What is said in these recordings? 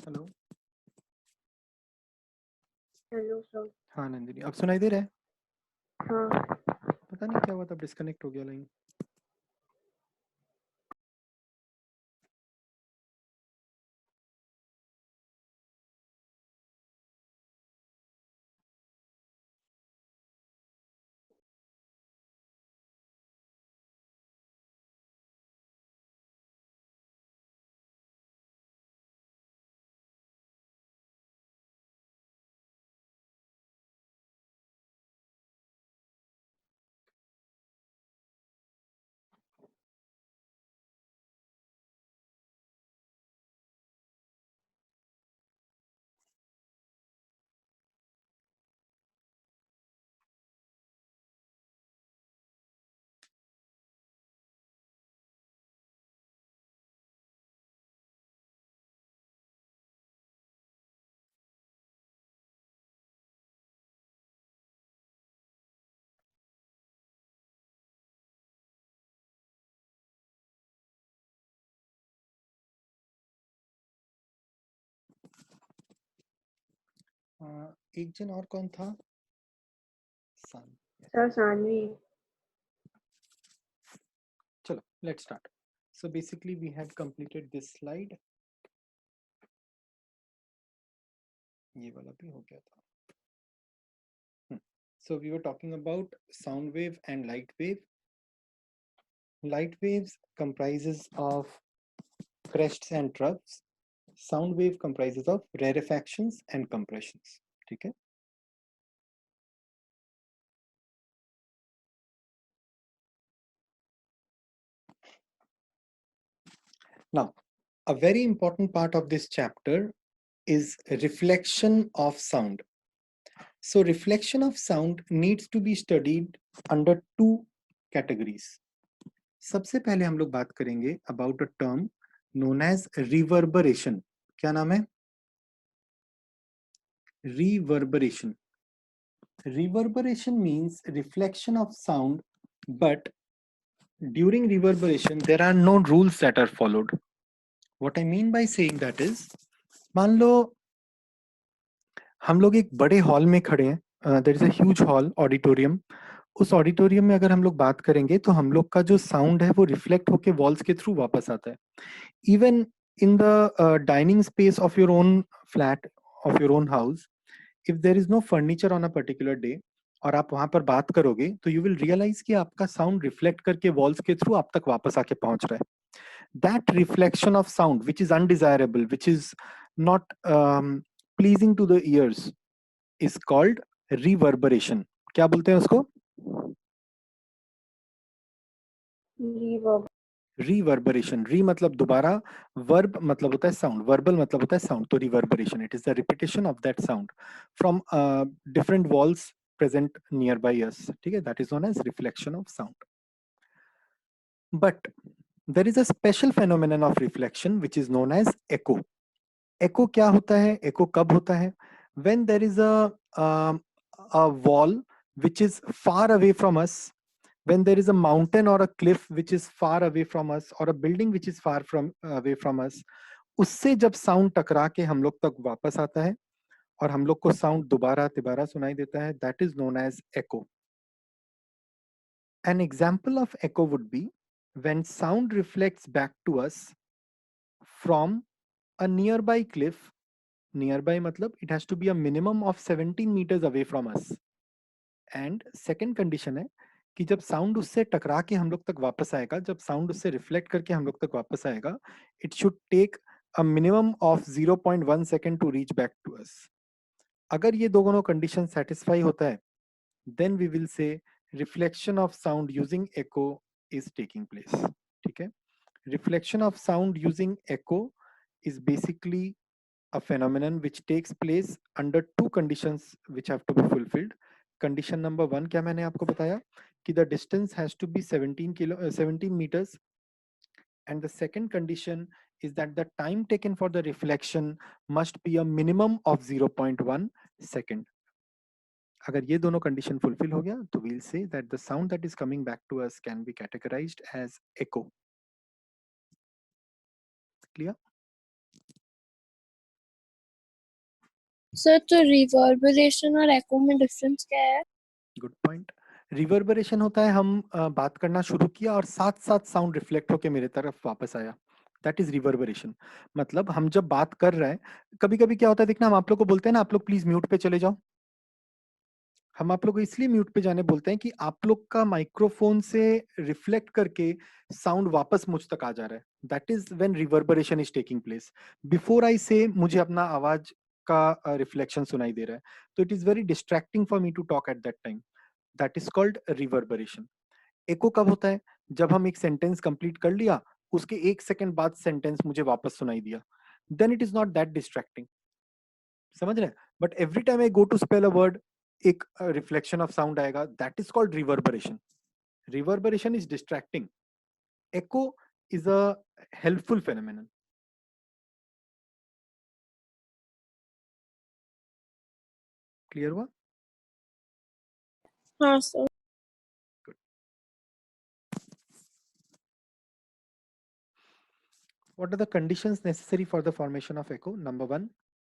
Hello. Hello sir. हाँ नंदिनी, अब सुनाई दे रहा है? हाँ। पता नहीं क्या हुआ था, डिस्कनेक्ट हो गया लाइन। एक जन और कौन था? सन। सर सानवी। चलो let's start. So basically we had completed this slide. ये वाला भी हो गया था. So we were talking about sound wave and light wave. Light waves comprises of crests and troughs. Sound wave comprises of rarefactions and compressions. ठीक है? Now, a very important part of this chapter is reflection of sound. So reflection of sound needs to be studied under two categories. सबसे पहले हम लोग बात करेंगे about a term known as reverberation. क्या नाम है? Reverberation. Reverberation means reflection of sound, but during reverberation there are no rules that are followed. What I mean by saying that is, मान लो हम लोग एक बड़े हॉल में खड़े हैं. There is a huge hall, auditorium. उस ऑडिटोरियम में अगर हम लोग बात करेंगे तो हम लोग का जो साउंड है वो रिफ्लेक्ट होके वॉल्स के थ्रू वापस आता है. Even in the dining space of your own flat, of your own house, if there is no furniture on a particular day और आप वहां पर बात करोगे तो यू विल रियलाइज कि आपका साउंड रिफ्लेक्ट करके वॉल्स के थ्रू आप तक वापस आके पहुंच रहा है. That reflection of sound which is undesirable, which is not pleasing to the ears, is called reverberation. क्या बोलते हैं उसको? रिवर्बरेशन. री मतलब दोबारा, वर्ब मतलब होता है साउंड, वर्बल मतलब होता है साउंड. तो reverberation, it is the repetition of that sound from different walls present nearby us. ठीक है? That is known as reflection of sound. But there is a special phenomenon of reflection which is known as echo. Echo क्या होता है? Echo कब होता है? When there is a wall which is far away from us, when there is a mountain or a cliff which is far away from us, or a building which is far from away from us, उससे जब sound टकरा के हम लोग तक वापस आता है और हम लोग को साउंड दोबारा तिबारा सुनाई देता है, that is known as echo. An example of echo would be when sound reflects back to us from a nearby cliff. Nearby matlab it has to be a minimum of 17 meters away from us. And second condition है कि जब sound उससे टकरा के हम लोग तक वापस आएगा, जब साउंड उससे रिफ्लेक्ट करके हम लोग तक वापस आएगा, it should take a minimum of 0.1 second to reach back to us. अगर ये दोनों कंडीशन सेटिस्फाई होता है, then we will say reflection of sound using echo is taking place. ठीक है? Reflection of sound using echo is basically a phenomenon which takes place under two conditions which have to be fulfilled. Condition number 1 क्या मैंने आपको बताया कि the distance has to be 17 meters, and the second condition is that the time taken for the reflection must be a minimum of 0.1 second. अगर ये दोनों condition fulfill हो गया तो we'll say that the sound that is coming back to us can be categorized as echo. Clear? Sir तो reverberation और एको में difference क्या है? Good point. रिवर्बरेशन होता है हम बात करना शुरू किया और साथ साथ साउंड रिफ्लेक्ट होके मेरे तरफ वापस आया, दैट इज रिवर्बरेशन। मतलब हम जब बात कर रहे हैं, कभी कभी क्या होता है देखना, हम आप लोग को बोलते हैं ना आप लोग प्लीज म्यूट पे चले जाओ, हम आप लोग को इसलिए म्यूट पे जाने बोलते हैं कि आप लोग का माइक्रोफोन से रिफ्लेक्ट करके साउंड वापस मुझ तक आ जा रहा है, that is when reverberation is taking place. Before I से मुझे अपना आवाज का रिफ्लेक्शन सुनाई दे रहा है, तो it is very distracting for me to talk at that time, that is called reverberation. Echo कब होता है? जब हम एक सेंटेंस कंप्लीट कर लिया, उसके एक सेकंड बाद सेंटेंस मुझे वापस सुनाई दिया, then it is not that distracting, समझ रहे हैं? But every time I go to spell a word, एक रिफ्लेक्शन ऑफ साउंड आएगा, that is called reverberation. Reverberation is distracting, echo is a helpful phenomenon. Clear हुआ? हाँ sir. Good. What are the conditions necessary for the formation of echo? Number one,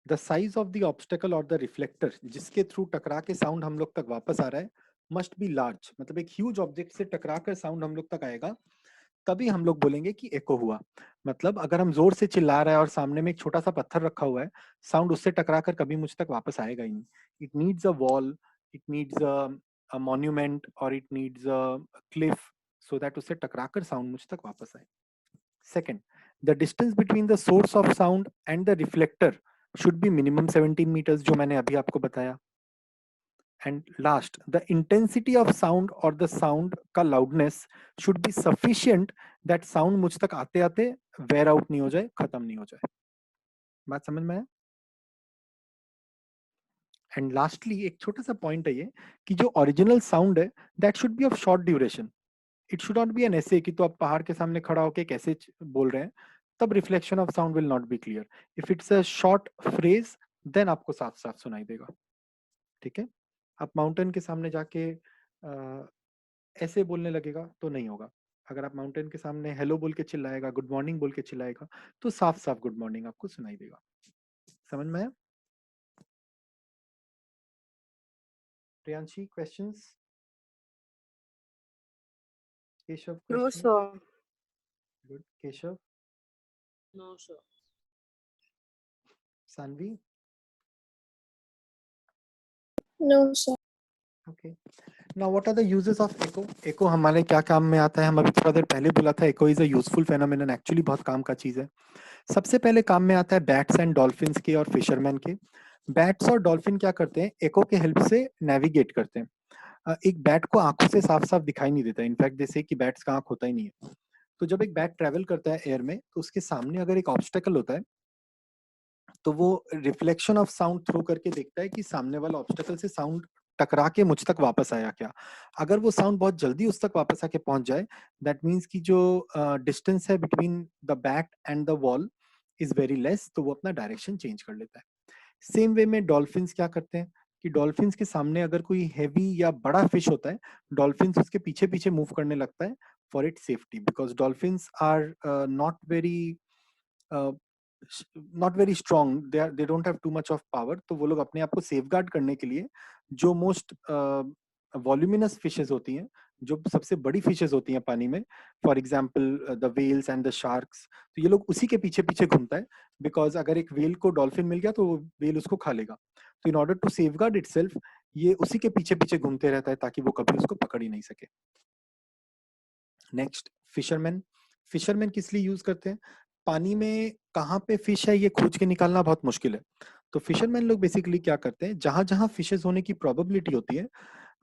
the size of the obstacle or the reflector जिसके through टकरा के sound हम लोग तक वापस आ रहा है मस्ट बी लार्ज, मतलब एक ह्यूज ऑब्जेक्ट से टकरा कर साउंड हम लोग तक आएगा तभी हम लोग बोलेंगे कि एको हुआ। मतलब अगर हम जोर से चिल्ला रहे हैं और सामने में एक छोटा सा पत्थर रखा हुआ है, साउंड उससे टकरा कर कभी मुझ तक वापस आएगा ही नहीं। It needs a wall, it needs a monument और it needs a cliff so that उससे टकरा कर साउंड मुझ तक वापस आए। Second, the distance between the source of sound and the reflector should be minimum 17 metres, जो मैंने अभी आपको बताया। And last, the intensity of sound or the sound का loudness should be sufficient that sound मुझ तक आते आते wear out नहीं हो जाए, खत्म नहीं हो जाए। बात समझ में आया? एंड लास्टली एक छोटा सा पॉइंट है ये कि जो ओरिजिनल साउंड है that should be of short duration. It should not be an ऐसे कि तो आप पहाड़ के सामने खड़ा होकर कैसे बोल रहे हैं, तब reflection of sound will not be clear. If it's a short phrase then आपको साफ साफ सुनाई देगा। ठीक है? आप माउंटेन के सामने जाके ऐसे बोलने लगेगा तो नहीं होगा। अगर आप माउंटेन के सामने हेलो बोल के चिल्लाएगा, गुड मॉर्निंग बोल के चिल्लाएगा, तो साफ साफ गुड मॉर्निंग आपको सुनाई देगा। समझ में आया? Priyanshi, questions? Keshav, no question? Sir. Good. Keshav? No sir. Saanvi? No sir. Okay. Now what are the uses of echo? Echo हमारे क्या काम में आता है? हम अभी थोड़ा देर पहले बोला था echo is a useful phenomenon, actually बहुत काम का चीज है। सबसे पहले काम में आता है बैट्स एंड डॉल्फिन्स के और फिशरमैन के। बैट्स और डॉल्फिन क्या करते हैं? एको के हेल्प से नेविगेट करते हैं। एक बैट को आंखों से साफ साफ दिखाई नहीं देता, इनफैक्ट जैसे कि बैट्स का आंख होता ही नहीं है। तो जब एक बैट ट्रेवल करता है एयर में, तो उसके सामने अगर एक ऑब्स्टेकल होता है, तो वो रिफ्लेक्शन ऑफ साउंड थ्रू करके देखता है कि सामने वाला ऑब्स्टेकल से साउंड टकरा के मुझ तक वापस आया क्या। अगर वो साउंड बहुत जल्दी उस तक वापस आके पहुंच जाए, दैट मीन्स कि जो डिस्टेंस है between the bat and the wall is very less, तो वो अपना डायरेक्शन चेंज कर लेता है। सेम वे में डॉल्फिन्स क्या करते हैं कि डॉल्फिन्स के सामने अगर कोई हैवी या बड़ा फिश होता है, डॉल्फिन्स उसके पीछे पीछे मूव करने लगता है for it safety, because dolphins are not very strong, they don't have too much of power. तो वो लोग अपने आप को सेफ गार्ड करने के लिए जो मोस्ट वॉल्यूमिनस फिशेज होती हैं, जो सबसे बड़ी फिशेज होती हैं पानी में, for example the whales and the sharks, तो ये लोग उसी के पीछे पीछे घूमता है, बिकॉज अगर एक वेल को डॉल्फिन मिल गया तो वो वेल उसको खा लेगा। तो in order to safeguard itself, ये उसी के पीछे पीछे घूमते रहता है ताकि वो कभी उसको पकड़ ही नहीं सके। Next, fisherman. फिशरमैन किस लिए यूज करते हैं? पानी में कहाँ पे फिश है ये खोज के निकालना बहुत मुश्किल है। तो फिशरमैन लोग बेसिकली क्या करते हैं, जहां जहां फिशेस होने की प्रोबेबिलिटी होती है,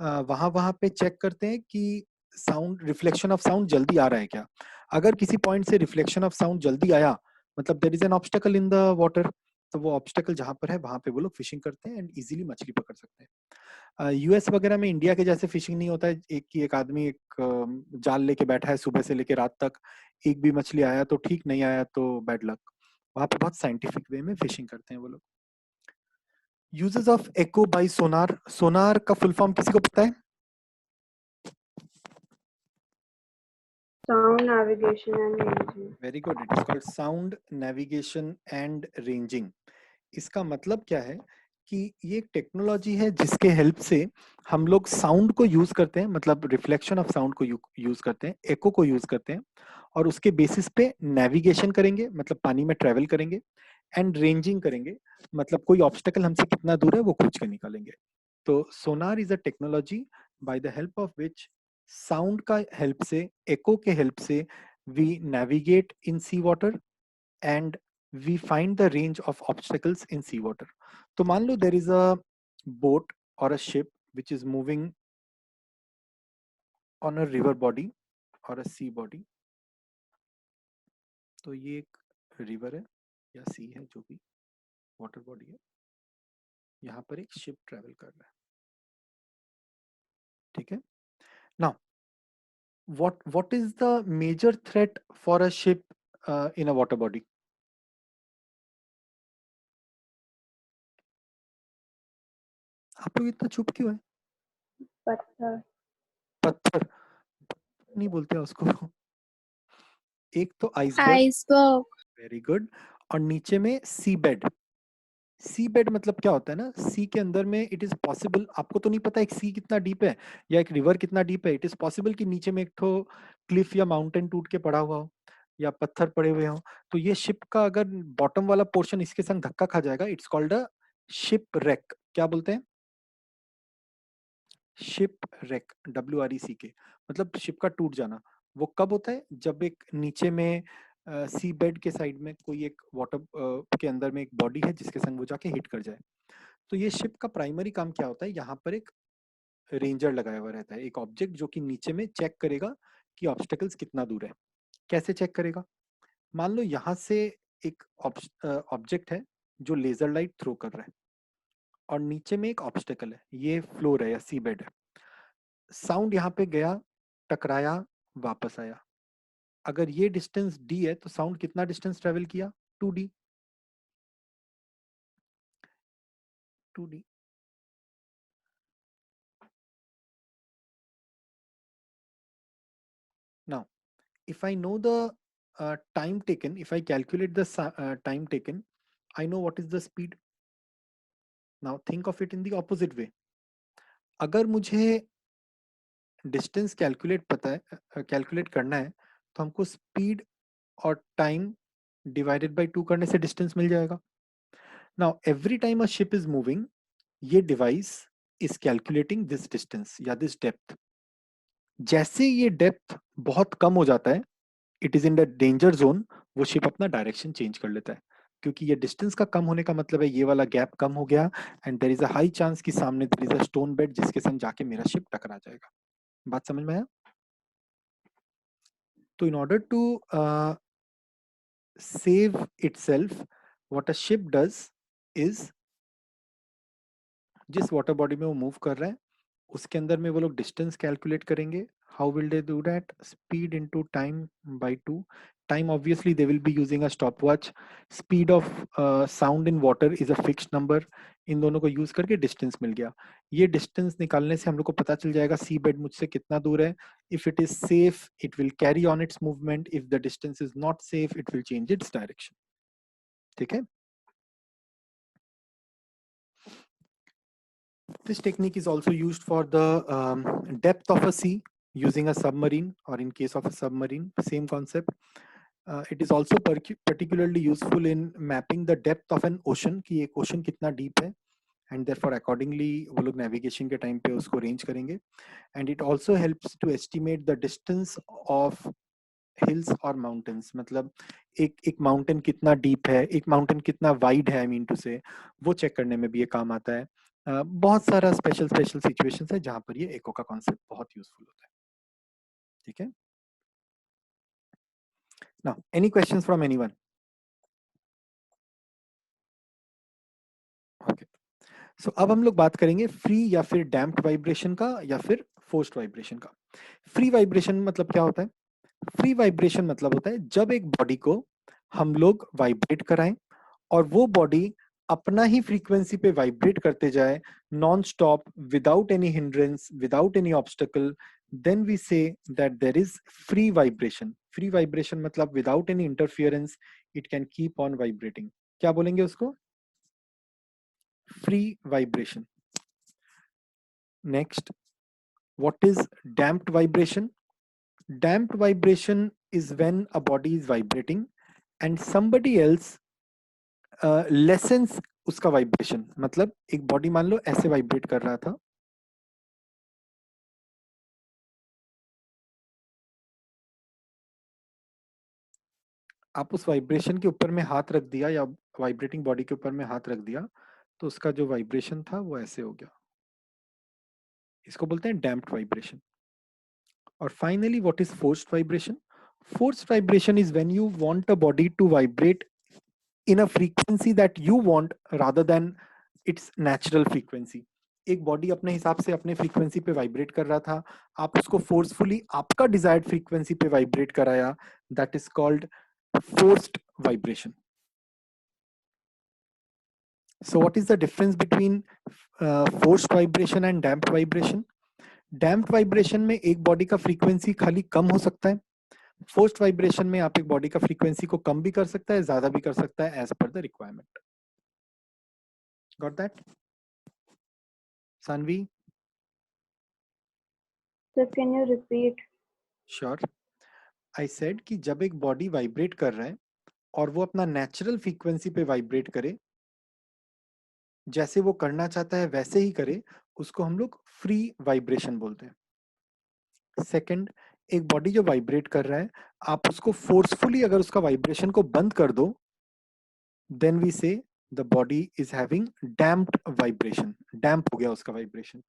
वहां वहां पे चेक करते हैं कि साउंड, रिफ्लेक्शन ऑफ साउंड जल्दी आ रहा है क्या। अगर किसी पॉइंट से रिफ्लेक्शन ऑफ साउंड जल्दी आया, मतलब there is an obstacle in the water, तो वो ऑब्स्टेकल जहां पर है वहां पे वो लोग फिशिंग करते हैं एंड इजीली मछली पकड़ सकते हैं। यूएस वगैरह में इंडिया के जैसे फिशिंग नहीं होता है, एक आदमी एक जाल लेके बैठा है सुबह से लेके रात तक, एक भी मछली आया तो ठीक, नहीं आया तो बैड लक। वहां पे बहुत साइंटिफिक वे में फिशिंग करते हैं वो लोग। यूजेस ऑफ एको बाय सोनार। सोनार का फुल फॉर्म किसी को पता है? Sound navigation and ranging. Very good, it is called sound navigation and ranging. इसका मतलब क्या है कि ये एक टेक्नोलॉजी है जिसके हेल्प से हम लोग साउंड को यूज करते हैं, मतलब रिफ्लेक्शन ऑफ साउंड को यूज करते हैं, एको को यूज करते हैं, और उसके बेसिस पे नेविगेशन करेंगे, मतलब पानी में ट्रेवल करेंगे, एंड रेंजिंग करेंगे, मतलब कोई ऑब्स्टेकल हमसे कितना दूर है वो खोज के निकालेंगे। तो सोनार is a technology by the help of which sound का हेल्प से, एको के हेल्प से we navigate in C water and we find the range of obstacles in seawater. तो मान लो there is a boat or a ship which is moving on a river body or a sea body. तो ये एक river है या सी है, जो भी वाटर बॉडी है, यहाँ पर एक शिप ट्रेवल कर रहा है, ठीक है। Now what is the major threat for a ship in a water body? आप लोग इतना चुप क्यों है? पत्थर। पत्थर नहीं बोलते हैं उसको। एक तो आइसबर्ग, आइसबर्ग। वेरी गुड, और नीचे में सी बेड। सी बेड मतलब क्या होता है ना, सी के अंदर में इट इज पॉसिबल, आपको तो नहीं पता एक सी कितना डीप है या एक रिवर कितना डीप है, इट इज पॉसिबल कि नीचे में एक ठो क्लिफ या माउंटेन टूट के पड़ा हुआ हो या पत्थर पड़े हुए हो। तो ये शिप का अगर बॉटम वाला पोर्शन इसके संग धक्का खा जाएगा, it's called a shipwreck. क्या बोलते हैं? शिप रेक, WRECK, मतलब शिप का टूट जाना। वो कब होता है? जब एक नीचे में सी बेड के साइड में कोई एक वाटर के अंदर में एक बॉडी है जिसके संग वो जाके हिट कर जाए। तो ये शिप का प्राइमरी काम क्या होता है, यहाँ पर एक रेंजर लगाया हुआ रहता है, एक ऑब्जेक्ट जो कि नीचे में चेक करेगा कि ऑब्स्टेकल्स कितना दूर है। कैसे चेक करेगा? मान लो यहाँ से एक ऑब्जेक्ट है जो लेजर लाइट थ्रो कर रहा है, और नीचे में एक ऑब्स्टेकल है, ये फ्लोर है या सी बेड है। साउंड यहाँ पे गया, टकराया, वापस आया। अगर ये डिस्टेंस d है तो साउंड कितना डिस्टेंस ट्रेवल किया? 2d। 2d। Now, if I know the time taken, if I calculate the time taken, I know what is the speed. Now think of it in the opposite way. अगर मुझे distance calculate पता है, calculate करना है, तो हमको speed और time divided by 2 करने से डिस्टेंस मिल जाएगा। Now every time a ship is moving, ये device is calculating this distance या दिस डेप्थ। जैसे ये डेप्थ बहुत कम हो जाता है, it is in the danger zone, वो शिप अपना डायरेक्शन चेंज कर लेता है, क्योंकि ये डिस्टेंस का कम होने का मतलब है ये वाला गैप कम हो गया, and there is a high chance कि सामने there is a stone bed जिसके संग जाके मेरा शिप टकरा जाएगा। बात समझ में आया? तो in order to save itself, what a ship does is, जिस वाटर बॉडी में वो मूव कर रहा है उसके अंदर में वो लोग डिस्टेंस कैलकुलेट करेंगे। How will they do that? Speed into time by 2। Time obviously they will be using a stop watch. Speed of sound in water is a fixed number. इन दोनों को यूज करके डिस्टेंस मिल गया। ये distance निकालने से हम लोग को पता चल जाएगा सी बेड मुझसे कितना दूर है। If it is safe it will carry on it's movement, if the distance is not safe it will change its direction. ठीक है? This technique is also used for the depth of a sea using a submarine, or in case of a submarine, same concept. It is also particularly useful in mapping the depth of an ocean, कि एक ocean कितना deep है, and therefore accordingly वो लोग navigation के time पे उसको range करेंगे. And it also helps to estimate the distance of hills or mountains, मतलब एक माउंटेन कितना डीप है, एक माउंटेन कितना वाइड है, आई मीन टू से, वो चेक करने में भी ये काम आता है। बहुत सारा स्पेशल स्पेशल सिचुएशंस है जहां पर ये एको का कॉन्सेप्ट बहुत यूजफुल होता है। ठीक है? Now any questions from anyone? Okay, so अब हम लोग बात करेंगे फ्री या फिर डैम्प्ड वाइब्रेशन का या फिर फोर्स्ड वाइब्रेशन का। फ्री वाइब्रेशन मतलब क्या होता है? फ्री वाइब्रेशन मतलब होता है जब एक बॉडी को हम लोग वाइब्रेट कराएं और वो बॉडी अपना ही फ्रीक्वेंसी पे वाइब्रेट करते जाए, non stop, without any hindrance, without any obstacle, then we say that there is free vibration. Free vibration मतलब without any interference it can keep on vibrating. क्या बोलेंगे उसको? free vibration. Next, what is damped vibration? Damped vibration is when a body is vibrating and somebody else lessens उसका vibration. मतलब एक body मान लो ऐसे vibrate कर रहा था, आप उस वाइब्रेशन के ऊपर में हाथ रख दिया या वाइब्रेटिंग बॉडी के ऊपर में हाथ रख दिया तो उसका जो वाइब्रेशन था वो ऐसे हो गया. इसको बोलते हैं डैम्प्ड वाइब्रेशन. और finally what is forced vibration? Forced vibration is when you want a body to vibrate in a frequency that you want rather than its natural frequency. एक बॉडी अपने हिसाब से अपने फ्रीक्वेंसी पे वाइब्रेट कर रहा था, आप उसको फोर्सफुली आपका डिजायर्ड फ्रीक्वेंसी पे वाइब्रेट कराया, that is called forced vibration. So what is the difference between forced vibration and damped vibration? Damped vibration में एक बॉडी का फ्रीक्वेंसी खाली कम हो सकता है. फोर्स्ड वाइब्रेशन में आप एक बॉडी का फ्रीक्वेंसी को कम भी कर सकता है, ज्यादा भी कर सकता है as per the requirement. Got that? Saanvi? Sir, can you repeat? Sure. I said कि जब एक बॉडी वाइब्रेट कर रहा है और वो अपना नेचुरल फ्रीक्वेंसी पे वाइब्रेट करे, जैसे वो करना चाहता है वैसे ही करे, उसको हम लोग फ्री वाइब्रेशन बोलते हैं. सेकंड, एक बॉडी जो वाइब्रेट कर रहा है, आप उसको फोर्सफुली अगर उसका वाइब्रेशन को बंद कर दो, then we say the body is having damped vibration. Damp हो गया उसका vibration.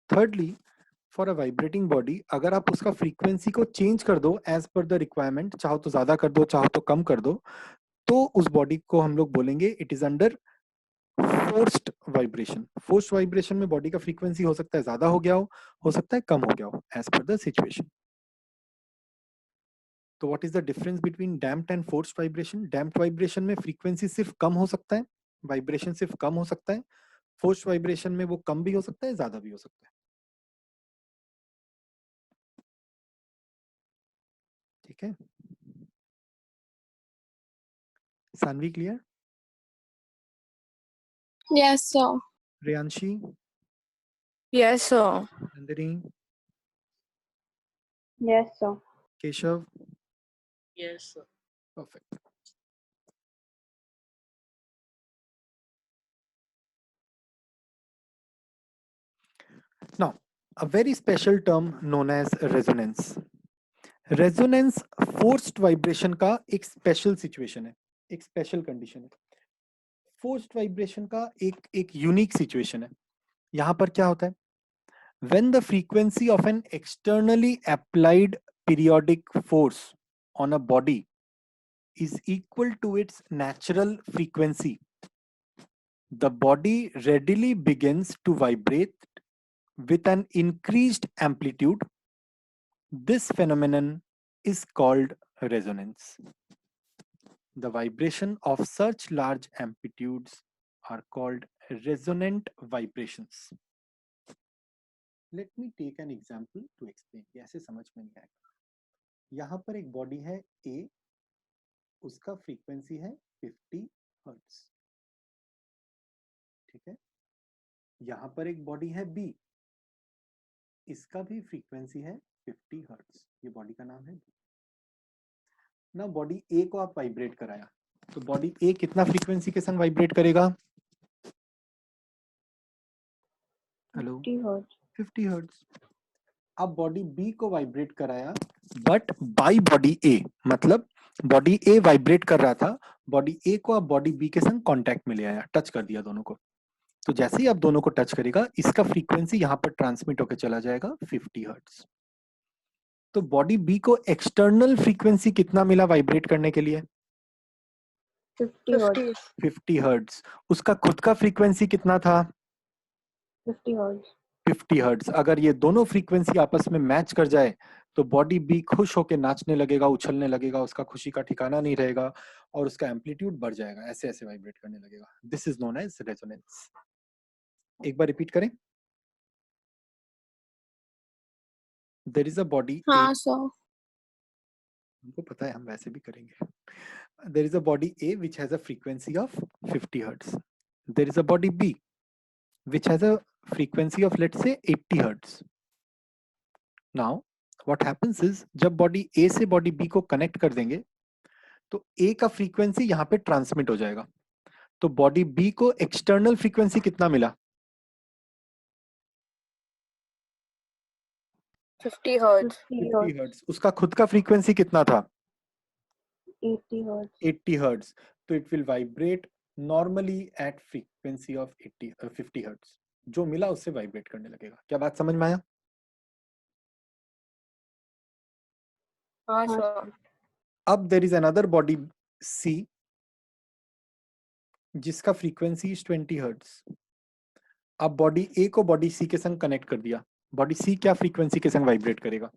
Thirdly, for a vibrating body अगर आप उसका फ्रीक्वेंसी को चेंज कर दो एज पर द रिक्वायरमेंट, चाहो तो ज्यादा कर दो चाहो तो कम कर दो, तो उस बॉडी को हम लोग बोलेंगे it is under forced vibration. Forced vibration में बॉडी का फ्रीक्वेंसी हो सकता है ज्यादा हो सकता है कम हो गया हो एज पर द सिचुएशन. तो what is the difference between damped and forced vibration? Damped vibration में फ्रीक्वेंसी सिर्फ कम हो सकता है, वाइब्रेशन सिर्फ कम हो सकता है. फोर्स्ड वाइब्रेशन में वो कम भी हो सकता है, ज्यादा भी हो सकता है. ठीक है. Saanvi clear? Yes, sir. Riyanshi? Yes, sir. Nandini? Yes, sir. Keshav? Yes, sir. Perfect. Now, a very special term known as resonance. Resonance forced vibration का एक special situation है, एक special condition है. Forced vibration का एक unique situation है. यहाँ पर क्या होता है? When the frequency of an externally applied periodic force on a body is equal to its natural frequency, the body readily begins to vibrate with an increased amplitude. This phenomenon is called resonance. The vibration of such large amplitudes are called resonant vibrations. Let me take an example to explain. कैसे समझ में नहीं आएगा. यहाँ पर एक body है A, उसका फ्रीक्वेंसी है 50 हर्ट्ज. ठीक है. यहाँ पर एक बॉडी है B, इसका भी फ्रीक्वेंसी है 50 हर्ट्ज. ये बॉडी का नाम है B. ना बॉडी A को आप वाइब्रेट कराया, तो बॉडी A कितना फ्रीक्वेंसी के संग वाइब्रेट करेगा? Hello, 50 hertz. 50 हर्ट्ज. अब बॉडी B को वाइब्रेट कराया बट बाय बॉडी A, मतलब बॉडी A वाइब्रेट कर रहा था, बॉडी A को आप बॉडी B के संग कांटेक्ट में ले आया, टच कर दिया दोनों को. तो जैसे ही आप दोनों को टच करेगा, इसका फ्रीक्वेंसी यहाँ पर ट्रांसमिट होकर चला जाएगा 50 हर्ट्ज. तो बॉडी B को एक्सटर्नल फ्रीक्वेंसी कितना मिला वाइब्रेट करने के लिए? 50 hertz. 50 हर्ट्ज. उसका खुद का फ्रीक्वेंसी कितना था? 50 hertz. 50 हर्ट्ज. अगर ये दोनों फ्रीक्वेंसी आपस में मैच कर जाए तो बॉडी बी खुश होकर नाचने लगेगा, उछलने लगेगा, उसका खुशी का ठिकाना नहीं रहेगा और उसका एम्पलीट्यूड बढ़ जाएगा, ऐसे ऐसे वाइब्रेट करने लगेगा. This is known as resonance. एक बार रिपीट करें. There is a body A. हाँ सर. हमको पता है, हम वैसे भी करेंगे. There is a body A which has a frequency of 50 hertz. there is a body B which has a frequency of, let's say, 80 hertz. Now what happens is, जब body A से body B को connect कर देंगे तो A का frequency यहाँ पे transmit हो जाएगा, तो बॉडी B को एक्सटर्नल फ्रीक्वेंसी कितना मिला? 50 hertz. 50 50 hertz. हर्ट्ज। उसका खुद का फ्रीक्वेंसी कितना था? 80 hertz. 80 हर्ट्ज। तो it will vibrate normally at frequency of 50 hertz. जो मिला उससे वाइब्रेट करने लगेगा। क्या बात समझ में आया? हाँ हाँ, sir. अब there is another body C जिसका फ्रीक्वेंसी इज 20 हर्ट्ज। अब बॉडी A को बॉडी C के संग कनेक्ट कर दिया, बॉडी C क्या फ्रीक्वेंसी के संग वाइब्रेट करेगा?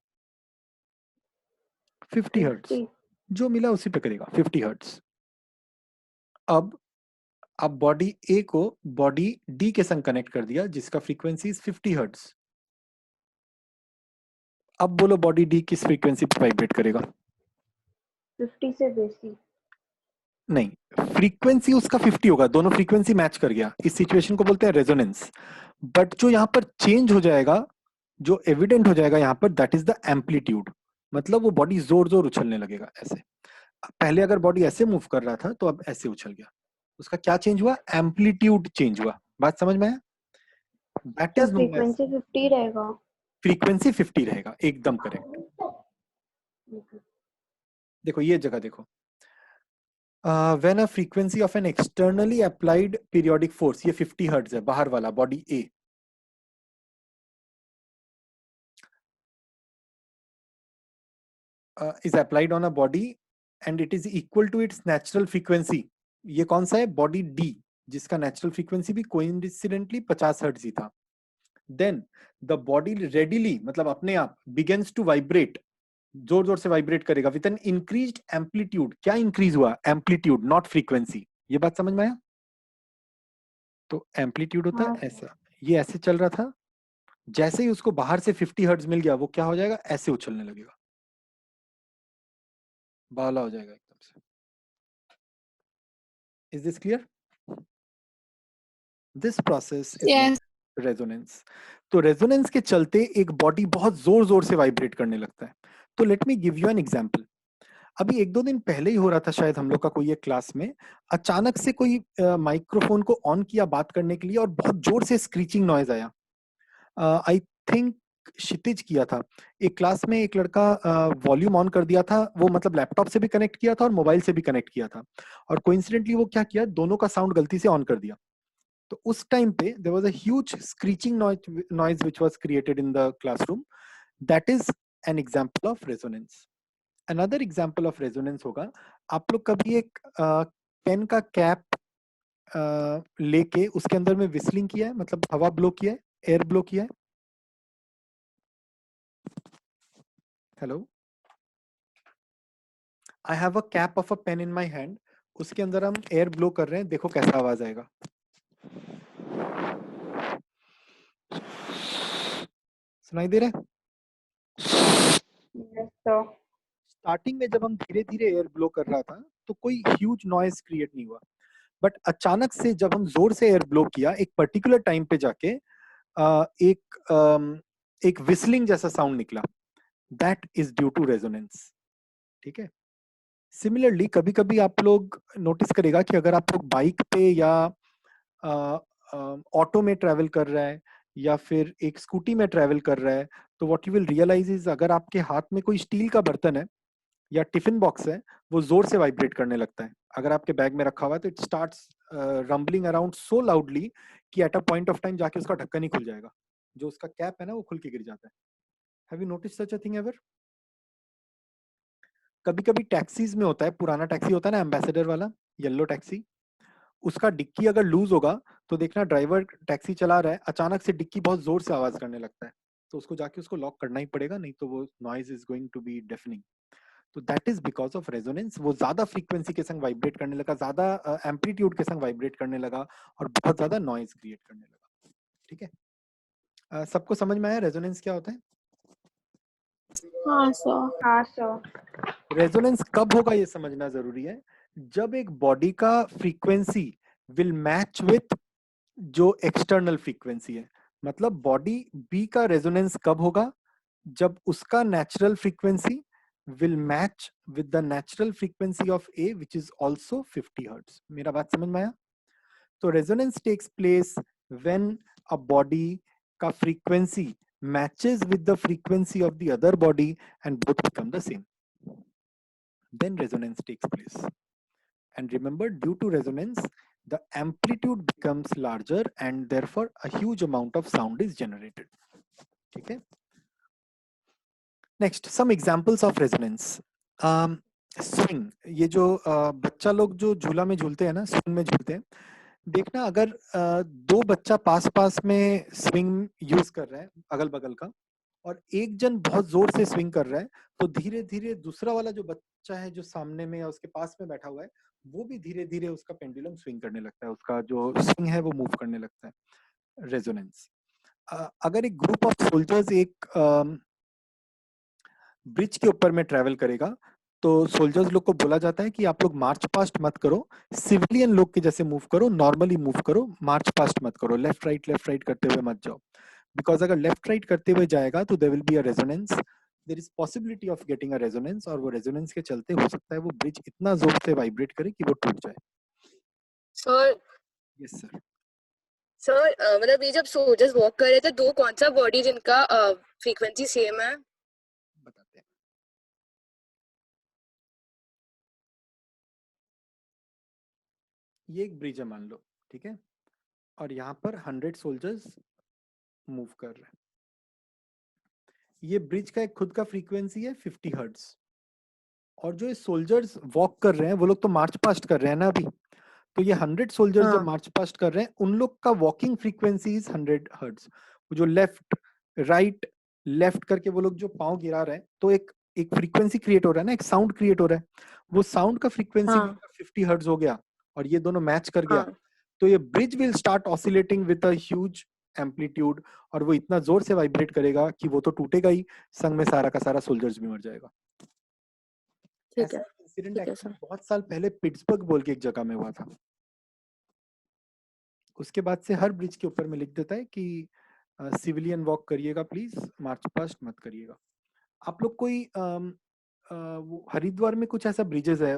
50 हर्ट्ज। 50. जो मिला उसी पे करेगा, 50 हर्ट्ज। अब बॉडी A को बॉडी D के संग कनेक्ट कर दिया जिसका फ्रीक्वेंसी इज 50 हर्ट्ज। अब बोलो बॉडी D किस फ्रीक्वेंसी पे वाइब्रेट करेगा? 50 से बेसी. नहीं, फ्रीक्वेंसी उसका 50 होगा, दोनों फ्रीक्वेंसी मैच कर गया। इस सिचुएशन को बोलते हैं रेजोनेंस। बट जो यहाँ पर चेंज हो जाएगा, जो एविडेंट हो जाएगा यहाँ पर, दैट इज द एम्पलीट्यूड। मतलब वो बॉडी जोर जोर उछलने लगेगा ऐसे। पहले अगर बॉडी ऐसे मूव कर रहा था तो अब ऐसे उछल गया। उसका क्या चेंज हुआ? एम्पलीट्यूड चेंज हुआ। बात समझ में आया? दैट तो इज नोन एज फ्रीक्वेंसी 50 रहेगा. फ्रीक्वेंसी 50 रहेगा, एकदम करेक्ट। देखो ये जगह देखो, when a frequency of an externally applied periodic force, ये 50 हर्ट्ज है, बाहर वाला body A, is applied on a body and it is equal to its natural frequency. ये कौन सा है? बॉडी D, जिसका नेचुरल फ्रीक्वेंसी भी कोइंसिडेंटली 50 हर्ट्ज ही था। Then the body readily, मतलब अपने आप, begins to vibrate, जोर जोर से वाइब्रेट करेगा विद एन इंक्रीज्ड एम्पलीट्यूड। क्या इंक्रीज हुआ? Amplitude, not frequency. ये बात समझ में आया? तो एम्पलीट्यूड होता है ऐसा, ये ऐसे चल रहा था, जैसे ही उसको बाहर से 50 हर्ट्ज मिल गया, वो क्या हो जाएगा? ऐसे उछलने लगेगा, बावला हो जाएगा एकदम से। Is this clear? This process is Yes. Resonance. तो रेजोनेंस के चलते एक बॉडी बहुत जोर जोर से वाइब्रेट करने लगता है। तो let me give you an example. अभी 1-2 दिन पहले ही हो रहा था शायद हम लोग का कोई एक क्लास में, अचानक से कोई माइक्रोफोन को ऑन किया बात करने के लिए और बहुत जोर से स्क्रीचिंग नॉइज आया। आई थिंक क्षितिज किया था। एक क्लास में एक लड़का वॉल्यूम ऑन कर दिया था, वो मतलब लैपटॉप से भी कनेक्ट किया था और मोबाइल से भी कनेक्ट किया था, और कोइंसिडेंटली वो क्या किया, दोनों का साउंड गलती से ऑन कर दिया। तो उस टाइम पे there was a huge screeching noise which was created in the classroom. That is an example of resonance. Another example of resonance होगा, आप लोग कभी एक पेन का कैप लेके उसके अंदर में विस्लिंग किया है, मतलब हवा ब्लो किया है, एयर ब्लो किया है? Hello, I have a cap of a pain in my hand, उसके अंदर हम एयर ब्लो कर रहे हैं, देखो कैसा आवाज आएगा। सुनाई दे रहा है? Yes, sir. स्टार्टिंग में जब हम धीरे धीरे एयर ब्लो कर रहा था तो कोई ह्यूज नॉइज क्रिएट नहीं हुआ, बट अचानक से जब हम जोर से एयर ब्लो किया, एक पर्टिकुलर टाइम पे जाके एक विस्लिंग जैसा साउंड निकला। That is due to resonance. ठीक है। सिमिलरली कभी कभी आप लोग नोटिस करेगा कि अगर आप लोग बाइक पे या ऑटो में ट्रेवल कर रहा है या फिर एक स्कूटी में ट्रेवल कर रहा है, तो what you will realise is, अगर आपके हाथ में कोई स्टील का बर्तन है या टिफिन बॉक्स है, वो जोर से वाइब्रेट करने लगता है। अगर आपके बैग में रखा हुआ है तो it starts rumbling around so loudly कि at a point of time जाके उसका ढक्कन ही खुल जाएगा, जो उसका कैप है ना वो खुल के गिर जाता है। Have you notice such a thing ever? कभी कभी टैक्सीज में होता है, पुराना टैक्सी होता है ना एम्बेसडर वाला, येलो टैक्सी, उसका डिक्की अगर लूज होगा तो देखना ड्राइवर टैक्सी चला रहा है, अचानक से डिक्की बहुत जोर से आवाज करने लगता है, तो उसको जाके उसको लॉक करना ही पड़ेगा, नहीं तो वो noise is going to be deafening. तो that is because of resonance. वो ज्यादा फ्रीक्वेंसी के संग वाइब्रेट करने लगा, ज्यादा एम्पलीट्यूड के संग वाइब्रेट करने लगा और बहुत ज्यादा नॉइज क्रिएट करने लगा। ठीक है। सबको समझ में आया रेजोनेंस क्या होता है? हाँ sir. हाँ, sir. रेजोनेंस कब होगा ये समझना जरूरी है, जब एक बॉडी का फ्रीक्वेंसी विल मैच विथ जो एक्सटर्नल फ्रीक्वेंसी है, मतलब बॉडी बी का रेजोनेंस कब होगा, जब उसका natural frequency will match with the natural frequency of A, which is also 50 hertz. मेरा बात समझ में आया? तो resonance takes place when a body का frequency matches with the frequency of the other body and both become the same. Then resonance takes place. And remember, due to resonance, the amplitude becomes larger and therefore a huge amount of sound is generated. Okay. Next, some examples of resonance. Swing, ये जो बच्चा लोग जो झूला में झूलते हैं ना, स्विंग में झूलते हैं, देखना अगर दो बच्चा पास पास में स्विंग यूज कर रहा है अगल बगल का, और एक जन बहुत जोर से स्विंग कर रहा है, तो धीरे धीरे दूसरा वाला जो बच्चा है जो सामने में या उसके पास में बैठा हुआ है, वो भी धीरे धीरे उसका पेंडुलम स्विंग करने लगता है, उसका जो स्विंग है वो मूव करने लगता है। रेजोनेंस। अगर एक ग्रुप ऑफ सोल्जर्स एक ब्रिज के ऊपर में ट्रेवल करेगा, तो सोल्जर्स लोग को बोला जाता है कि आप लोग मार्च पास्ट मत करो, सिविलियन लोग के जैसे मूव करो, नॉर्मली मूव करो, मार्च पास्ट मत करो, लेफ्ट राइट करते हुए मत जाओ। बिकॉज अगर लेफ्ट राइट करते हुए जाएगा तो there will be a resonance, there is possibility of getting a resonance, और वो रेजोनेंस के चलते हो सकता है वो ब्रिज इतना जोर से वाइब्रेट करे कि वो टूट जाए। Sir yes sir. सर मतलब ये जब सोल्जर्स वॉक कर रहे थे, दो कौन सा बॉडी जिनका फ्रीक्वेंसी सेम है? बताते हैं। ये एक ब्रिज है मान लो, ठीक है, और यहाँ पर 100 सोल्जर्स मूव कर रहे हैं। ये ब्रिज का एक खुद का फ्रीक्वेंसी है 50 हर्ट्ज, और जो ये सोल्जर्स वॉक कर रहे हैं वो लोग तो मार्च पास्ट कर रहे हैं ना अभी, तो ये 100 सोल्जर्स जब मार्च पास्ट कर रहे हैं, उन लोग का वॉकिंग फ्रीक्वेंसी इज 100 हर्ट्ज। वो जो लेफ्ट राइट लेफ्ट करके वो लोग जो पाँव गिरा रहे हैं, तो एक एक फ्रीक्वेंसी क्रिएट हो रहा है ना, एक साउंड क्रिएट हो रहा है, वो साउंड का फ्रीक्वेंसी 50 हर्ट्ज हो गया और ये दोनों मैच कर गया, तो ये bridge will start oscillating with a huge amplitude, और वो इतना जोर से वाइब्रेट करेगा कि वो तो टूटेगा ही, संग में सारा का सारा सोल्जर्स भी मर जाएगा। ठीक है, ऐसा इंसिडेंट ठीक है एक्चुअली सर। बहुत साल पहले पिट्सबर्ग बोल के एक जगह में हुआ था। उसके बाद से हर ब्रिज के ऊपर में लिख देता है कि सिविलियन वॉक करिएगा प्लीज, मार्च पास्ट मत करिएगा। आप लोग कोई वो हरिद्वार में कुछ ऐसा ब्रिजेस है,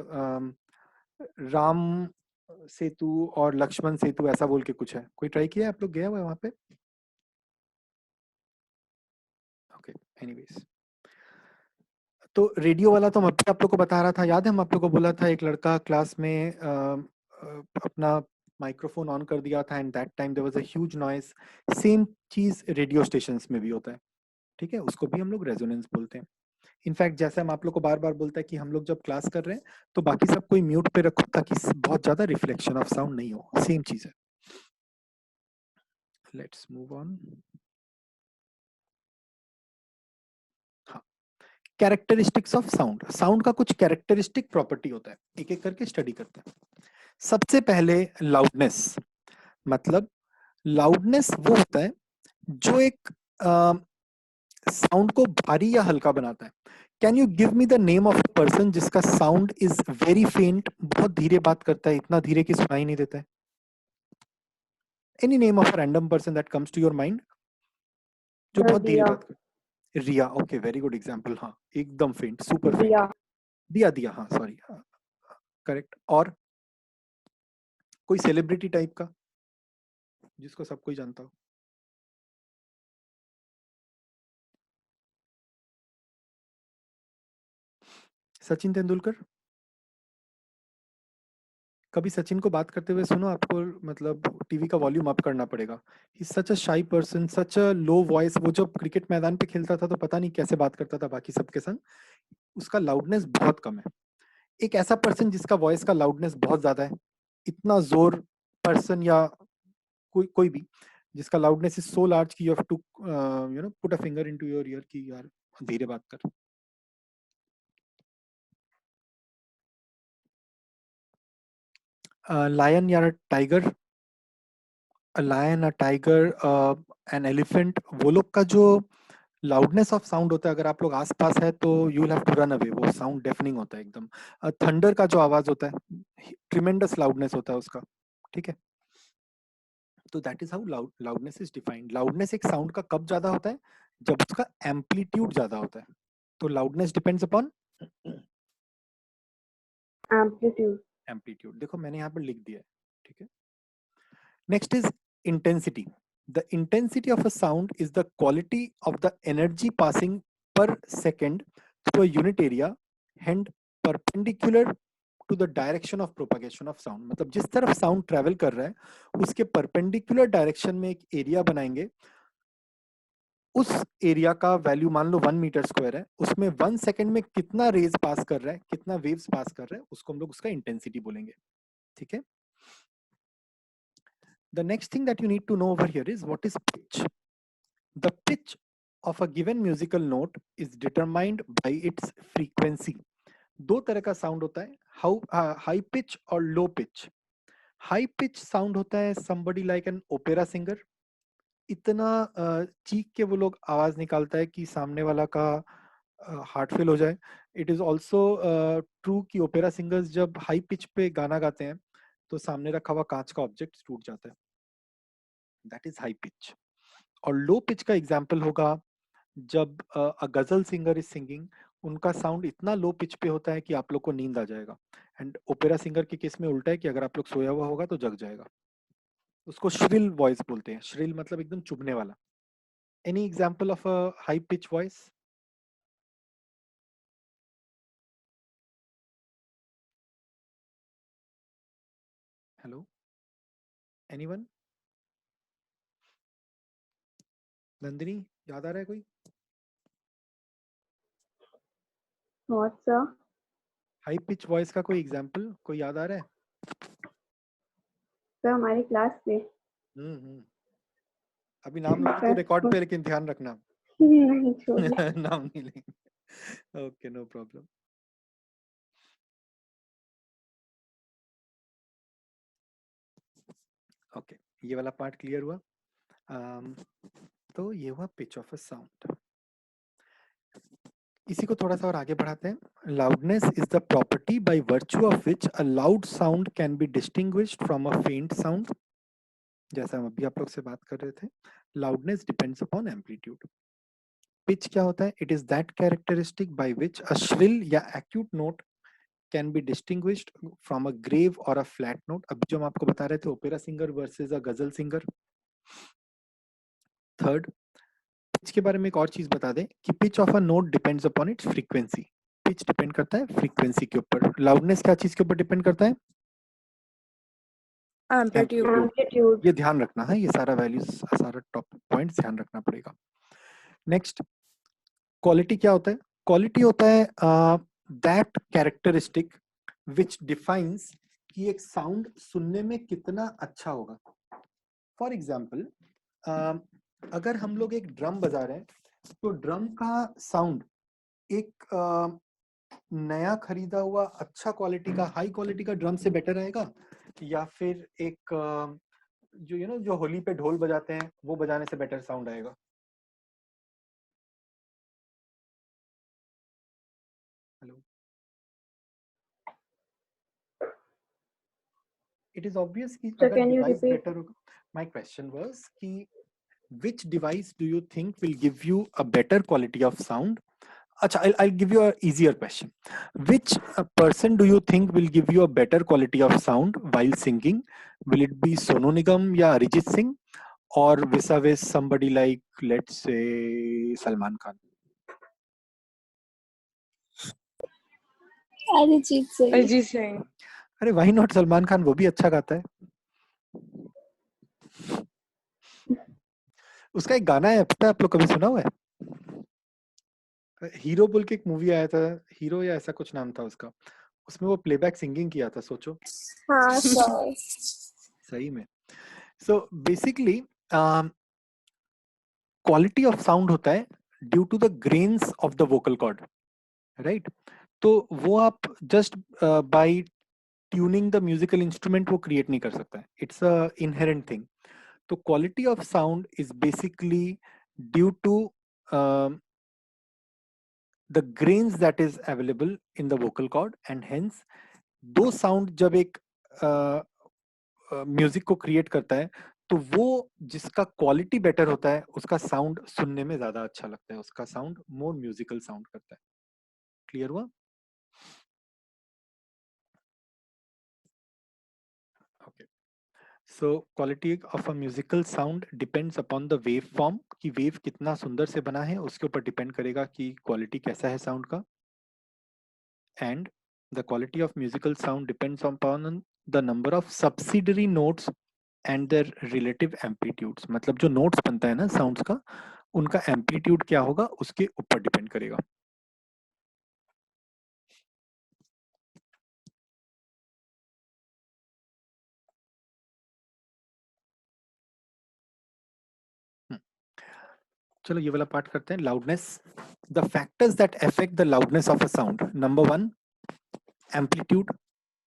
राम सेतु और लक्ष्मण सेतु ऐसा बोल के कुछ है, कोई ट्राई किया है? आप लोग गए हुए वहां पे? ओके, एनीवेज, तो रेडियो वाला तो मैं अभी आप लोग को बता रहा था, याद है हम आप लोग को बोला था एक लड़का क्लास में अपना माइक्रोफोन ऑन कर दिया था and that time there was a huge noise. Same चीज रेडियो स्टेशंस में भी होता है, ठीक है, उसको भी हम लोग रेजोनेंस बोलते हैं। इनफैक्ट जैसे हम आप लोग को बार बार बोलते हैं कि हम लोग जब क्लास कर रहे हैं तो बाकी सब कोई म्यूट पे रखो ताकि बहुत ज्यादा रिफ्लेक्शन ऑफ साउंड नहीं हो, सेम चीज है। Let's move on. हाँ, कैरेक्टरिस्टिक्स ऑफ साउंड। साउंड का कुछ कैरेक्टरिस्टिक प्रॉपर्टी होता है, एक एक करके स्टडी करते हैं। सबसे पहले लाउडनेस, मतलब लाउडनेस वो होता है जो एक साउंड को भारी या हल्का बनाता है। Can you give me the name of a person जिसका साउंड इज वेरी फेंट, बहुत धीरे बात करता है, इतना धीरे कि सुनाई नहीं देता है? Any name of a random person that comes to your mind जो बहुत धीरे रिया। बात करता है? Riya, okay, very good example. हाँ, एकदम फेंट, सुपर फेंट। दिया। दिया, दिया, हाँ सॉरी, करेक्ट। और कोई सेलिब्रिटी टाइप का जिसको सब कोई जानता हो? सचिन तेंदुलकर। कभी सचिन को बात करते हुए सुनो, आपको मतलब टीवी का वॉल्यूम अप करना पड़ेगा। ही सच अ शाई पर्सन, सच अ लो वॉइस। वो जब क्रिकेट मैदान पे खेलता था तो पता नहीं कैसे बात करता था बाकी सबके संग, उसका लाउडनेस बहुत कम है। एक ऐसा पर्सन जिसका वॉइस का लाउडनेस बहुत ज्यादा है, इतना जोर पर्सन या कोई कोई भी जिसका लाउडनेस इज सो लार्ज कि you have to put a finger into your ear कि यार धीरे बात कर। लायन या tiger, lion, a tiger, an elephant, वो लोग का जो लाउडनेस ऑफ साउंड होता है, अगर आप लोग आसपास है तो you will have to run away, वो साउंड डेफनिंग होता है एकदम। थंडर का जो आवाज होता है, ट्रिमेंडस लाउडनेस होता है उसका, ठीक है। तो that is how loudness is defined. Loudness एक साउंड का कब ज्यादा होता है? जब उसका एम्पलीट्यूड ज्यादा होता है. तो loudness depends upon amplitude. Amplitude. देखो मैंने यहाँ पर लिख दिया है, ठीक है. Next is intensity. The intensity of a sound is the quality of the energy passing per second through a unit area and perpendicular to the direction of propagation of sound. मतलब जिस तरफ साउंड ट्रेवल कर रहा है उसके perpendicular direction में एक area बनाएंगे. उस एरिया का वैल्यू मान लो 1 मीटर स्क्वायर है, उसमें 1 सेकेंड में कितना रेज पास कर रहा है, कितना वेव्स पास कर रहा है, उसको हम लोग उसका इंटेंसिटी बोलेंगे. ठीक है. The next thing that you need to know over here is what is pitch. The pitch of a given musical note is determined by its frequency. दो तरह का साउंड होता है, हाई पिच और low pitch. High pitch sound होता है somebody like an opera singer. इतना चीख के वो लोग आवाज निकालता है कि सामने वाला का हार्ट फेल हो जाए. इट इज ऑल्सो ट्रू कि ओपेरा सिंगर्स जब हाई पिच पे गाना गाते हैं तो सामने रखा हुआ कांच का ऑब्जेक्ट टूट जाता है. That is high pitch. और लो पिच का एग्जाम्पल होगा जब अ गजल सिंगर इज सिंगिंग, उनका साउंड इतना लो पिच पे होता है कि आप लोग को नींद आ जाएगा. एंड ओपेरा सिंगर के केस में उल्टा है कि अगर आप लोग सोया हुआ होगा तो जग जाएगा. उसको श्रिल वॉइस बोलते हैं. श्रिल मतलब एकदम चुभने वाला. Any example of a high pitch voice? Hello, anyone? Nandini, याद आ रहा है कोई? What sir? High pitch voice का कोई एग्जाम्पल कोई याद आ रहा है? सर हमारी क्लास में. अभी नाम लोगे तो रिकॉर्ड पे, लेकिन ध्यान रखना. नहीं छोड़िए. नाम नहीं लेंगे. Okay, no problem. ओके, ये वाला पार्ट क्लियर हुआ. तो ये हुआ पिच ऑफ अ साउंड. इसी को थोड़ा सा और आगे बढ़ाते हैं. Loudness is the property by virtue of which a loud sound can be distinguished from अ फेंट साउंड. जैसा हम अभी आप लोग से बात कर रहे थे, loudness depends upon amplitude. Pitch क्या होता है? It is that characteristic by which a shrill या acute note can be distinguished from a grave और अ फ्लैट नोट. अभी जो हम आपको बता रहे थे ओपेरा सिंगर वर्सेस अ गजल सिंगर. थर्ड, पिच के बारे में एक और चीज बता दें कि pitch of a note depends upon its frequency. Pitch depend करता है फ्रीक्वेंसी के ऊपर. लाउडनेस क्या चीज के ऊपर डिपेंड करता है? एम्पलीट्यूड. एम्पलीट्यूड. ये ध्यान रखना है. ये सारा वैल्यूज, सारा टॉपिक पॉइंट्स ध्यान रखना पड़ेगा. नेक्स्ट, क्वालिटी क्या होता है? क्वालिटी होता है दैट कैरेक्टरिस्टिक विच डिफाइंस कि एक साउंड सुनने में कितना अच्छा होगा. फॉर एग्जाम्पल, अगर हम लोग एक ड्रम बजा रहे हैं तो ड्रम का साउंड एक नया खरीदा हुआ अच्छा क्वालिटी का, हाई क्वालिटी का ड्रम से बेटर आएगा, या फिर एक जो जो होली पे ढोल बजाते हैं वो बजाने से बेटर साउंड आएगा? हेलो, इट इज ऑब्वियस कि So अगर can you device repeat? Better होगा. माय क्वेश्चन वाज कि which device do you think will give you a better quality of sound? Acha, I'll give you a easier question. Which person do you think will give you a better quality of sound while singing? Will it be Sonu Nigam या Arijit Singh, or vis-a-vis somebody like, let's say, Salman Khan? Arijit Singh. Arijit Singh. अरे why not Salman Khan? वो भी अच्छा गाता है. उसका एक गाना है, पता है आप लोग, कभी सुना हुआ है? हीरो बोल के एक मूवी आया था, हीरो या ऐसा कुछ नाम था उसका. उसमें वो प्लेबैक सिंगिंग किया था. सोचो. हाँ सर. सही में. So basically quality of sound होता है due to the grains of the vocal cord, right? तो वो आप just by tuning the musical instrument वो क्रिएट नहीं कर सकता है. It's a inherent thing. तो quality of sound is basically due to the grains that is available in the vocal cord, and hence दो साउंड जब एक म्यूजिक को क्रिएट करता है तो वो जिसका क्वालिटी बेटर होता है उसका साउंड सुनने में ज्यादा अच्छा लगता है, उसका साउंड मोर म्यूजिकल साउंड करता है। क्लियर हुआ? Okay, so quality of a musical sound depends upon the wave form, कि वेव कितना सुंदर से बना है उसके ऊपर डिपेंड करेगा कि क्वालिटी कैसा है साउंड का। And the quality of musical sound depends upon the number of subsidiary notes and there relative amplitudes, मतलब जो नोट्स बनता है ना साउंड्स का, उनका एम्पलीट्यूड क्या होगा उसके ऊपर डिपेंड करेगा। चलो ये वाला पार्ट करते हैं, loudness. The factors that affect the loudness of a sound, number 1 amplitude.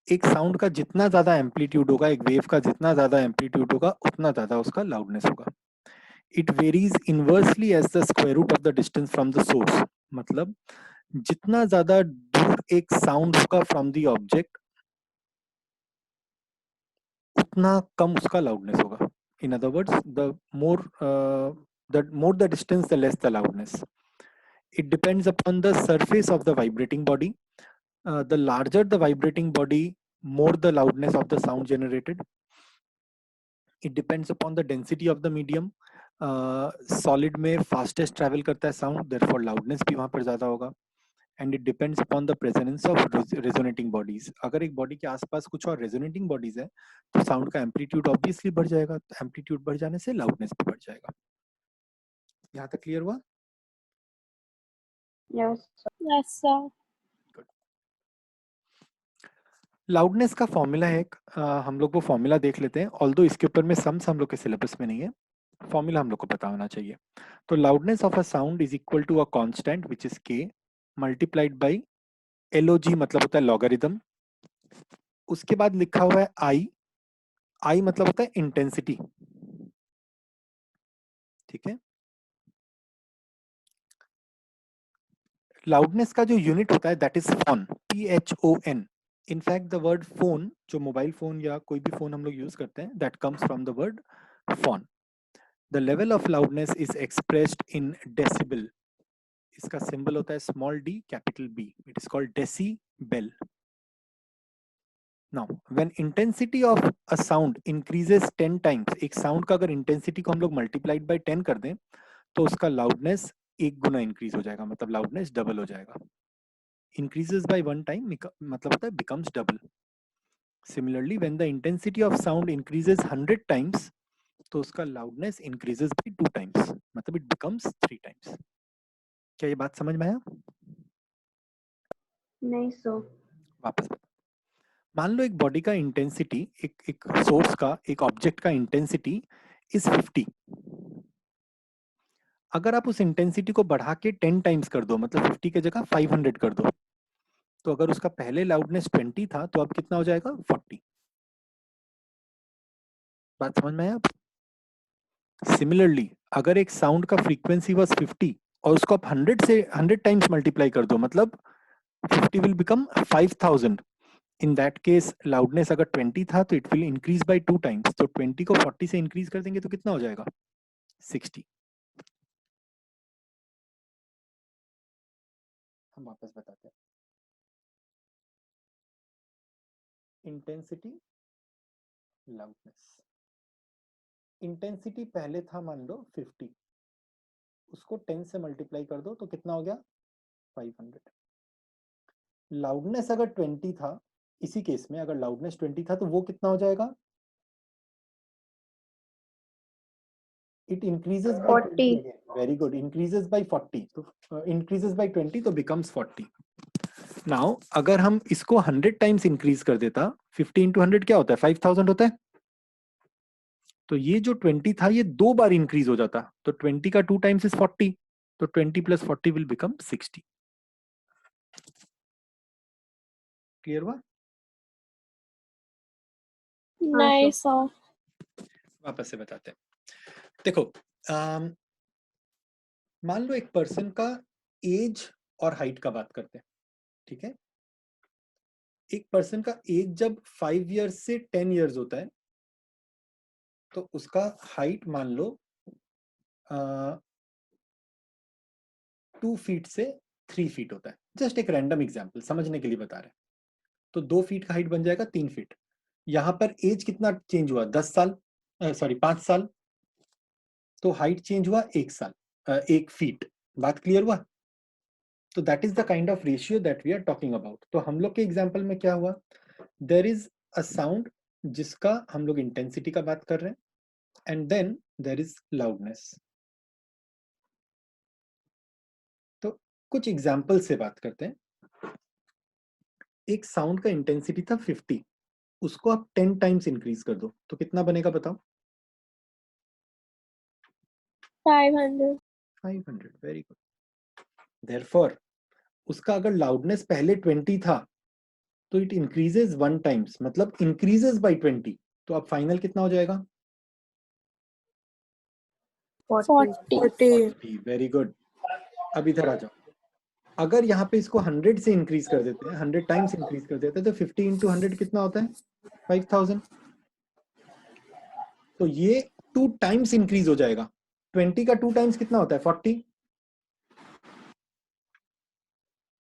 एक साउंड का जितना ज्यादा एम्पलीट्यूड होगा, एक वेव का जितना ज्यादा एम्पलीट्यूड होगा उतना ज्यादा उसका लाउडनेस होगा। It varies inversely as the square root of the distance from the source, मतलब जितना ज्यादा दूर एक साउंड होगा फ्रॉम द ऑब्जेक्ट उतना कम उसका लाउडनेस होगा। In other words, the more the distance, the less the loudness. It depends upon the surface of the vibrating body. The larger the vibrating body, more the loudness of the sound generated. It depends upon the density of the medium. Solid में fastest travel करता है sound, therefore loudness भी वहाँ पर ज़्यादा होगा. And it depends upon the presence of resonating bodies. अगर एक body के आसपास कुछ और resonating bodies है, तो sound का amplitude obviously बढ़ जाएगा. Amplitude बढ़ जाने से loudness भी बढ़ जाएगा. यहाँ तक clear हुआ? Yes. Yes, sir. लाउडनेस का फॉर्मूला है एक, हम लोग वो फॉर्मूला देख लेते हैं, ऑल्दो इसके ऊपर में सम्स हम लोग के सिलेबस में नहीं है, फॉर्मूला हम लोग को पता होना चाहिए। तो loudness of a sound is equal to a constant which is K multiplied by LOG, मतलब होता है लॉगरिदम। उसके बाद लिखा हुआ है आई, आई मतलब होता है इंटेंसिटी, ठीक है। लाउडनेस का जो यूनिट होता है that is phone, PHON। In fact the word phone, जो मोबाइल फोन या कोई भी फोन हम लोग यूज करते हैं, that comes from the word phone. The level of loudness is expressed in decibel. इसका symbol होता है small d capital B. It is called decibel. Now, when intensity of a sound increases 10 times, एक sound का अगर intensity को हम लोग multiplied by 10 कर दें, तो उसका loudness एक गुना increase हो जाएगा, मतलब loudness double हो जाएगा। Increases by 1 time मतलब होता है becomes double. Similarly, when the intensity of sound increases 100 times, तो उसका loudness increases by 2 times, मतलब it becomes 3 times. क्या ये बात समझ में आया? नहीं सो। वापस मान लो एक बॉडी का इंटेंसिटी, एक सोर्स का, एक ऑब्जेक्ट का इंटेंसिटी इज 50। अगर आप उस इंटेंसिटी को बढ़ा के 10 टाइम्स कर दो, मतलब 50 की जगह 500 कर दो, तो अगर उसका पहले लाउडनेस 20 था तो अब कितना हो जाएगा? 40। बात समझ में आया? सिमिलरली अगर एक साउंड का फ्रीक्वेंसी वाज 50 और उसको आप 100 से 100 टाइम्स मल्टीप्लाई कर दो, मतलब 50 will become 5000। In that case loudness अगर 20 था तो it will increase by 2 times, तो 20 को 40 से इंक्रीज कर देंगे तो कितना हो जाएगा? 60। हम वापस बताते हैं, इंटेंसिटी, लाउडनेस। इंटेंसिटी पहले था मान लो 50, उसको 10 से मल्टीप्लाई कर दो तो कितना हो गया? 500। लाउडनेस अगर 20 था, इसी केस में अगर लाउडनेस 20 था तो वो कितना हो जाएगा? It increases by 40. 20 again, very good, increases by 40, तो इंक्रीजेस बाय 20 तो बिकम्स 40। नाउ अगर हम इसको 100 टाइम्स इंक्रीज कर देता, 50 इंटू 100 क्या होता है? 5000 होता है। तो ये जो 20 था ये 2 बार इंक्रीज हो जाता, तो 20 का 2 टाइम्स इज 40, तो 20 प्लस 40 विल बिकम 60। क्लियर हुआ? Nice, sir. वापस से बताते हैं, देखो मान लो एक पर्सन का एज और हाइट का बात करते हैं, ठीक है। एक पर्सन का एज जब 5 इयर्स से 10 इयर्स होता है, तो उसका हाइट मान लो 2 फीट से 3 फीट होता है। जस्ट एक रैंडम एग्जाम्पल समझने के लिए बता रहे हैं। तो 2 फीट का हाइट बन जाएगा 3 फीट। यहाँ पर एज कितना चेंज हुआ? 10 साल, सॉरी 5 साल। तो हाइट चेंज हुआ 1 साल, 1 फीट। बात क्लियर हुआ? तो that is the kind of ratio that we are talking about. तो हम लोग के एग्जाम्पल में क्या हुआ? देर इज अ साउंड जिसका हम लोग इंटेंसिटी का बात कर रहे हैं, and then there is loudness. तो कुछ एग्जाम्पल से बात करते हैं। एक साउंड का इंटेंसिटी था 50, उसको आप 10 टाइम्स इंक्रीज कर दो तो कितना बनेगा बताओ? 500. 500। Very good. देयरफॉर उसका अगर लाउडनेस पहले 20 था तो इट इंक्रीजेस 1 टाइम्स, मतलब इंक्रीजेस बाय 20। तो अब फाइनल कितना हो जाएगा? 40. Very good. अब इधर आ जाओ। अगर यहाँ पे इसको 100 से इंक्रीज कर देते हैं, 100 टाइम्स इंक्रीज कर देते हैं, तो 50 इंटू 100 कितना होता है? 5000। तो ये 2 टाइम्स इंक्रीज हो जाएगा। 20 का 2 टाइम्स कितना होता है? 40।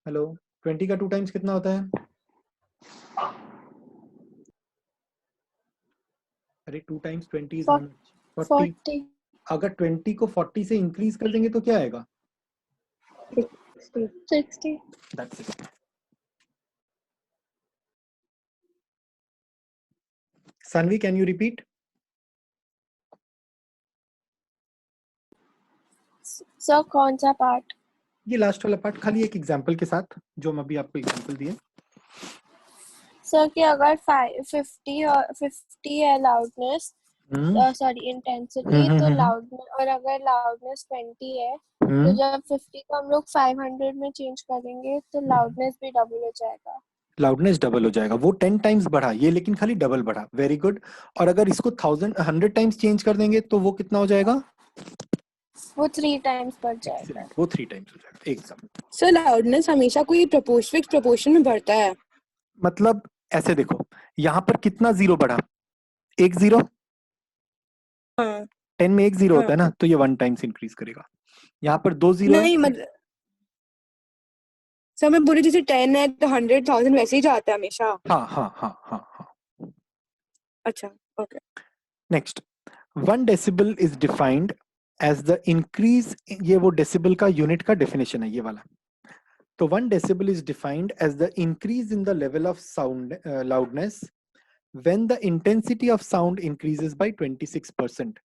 हेलो, 20 का 2 टाइम्स कितना होता है? अरे 2 टाइम्स 20 इज हाउ मच? 40। 40. अगर 20 को 40 से इंक्रीज कर देंगे तो क्या आएगा? 60. That's it. Sanvi, can you repeat? Sir कौन सा पार्ट? ये लास्ट वाला पार्ट खाली एक एग्जांपल के साथ, जो हम अभी आपको एग्जांपल दिए। सर कि अगर 50 है लाउडनेस, सॉरी इंटेंसिटी, तो लाउडनेस, और अगर लाउडनेस 20 है तो जब 50 को हम लोग 500 में चेंज करेंगे तो लाउडनेस भी डबल हो जाएगा। लाउडनेस डबल हो जाएगा। वो 10 टाइम्स बढ़ा, ये लेकिन खाली डबल बढ़ा। Very good. और अगर इसको 100 टाइम्स चेंज कर देंगे तो वो कितना हो जाएगा? वो 3 टाइम्स बढ़ जाएगा। एक्सीलेंट, वो 3 टाइम्स हो जाएगा। एकदम। सर लाउडनेस हमेशा कोई फिक्स प्रोपोर्शन में बढ़ता है? मतलब ऐसे देखो, यहाँ पर कितना जीरो बढ़ा? 1 जीरो। हाँ 10 में 1 जीरो हाँ। होता है ना, तो ये 1 टाइम्स इंक्रीज करेगा। यहाँ पर 2 जीरो है। नहीं मतलब सर मैं बोली जैसे 10 है तो 100,000 वैसे ही जाता है हमेशा। हाँ हाँ हाँ हाँ हाँ। अच्छा okay. Next, 1 decibel is defined as the increase. ये वो डेसिबल का यूनिट का डेफिनेशन है ये वाला। तो 1 decibel is defined as the increase in the level of sound loudness when the intensity of sound increases by 26%.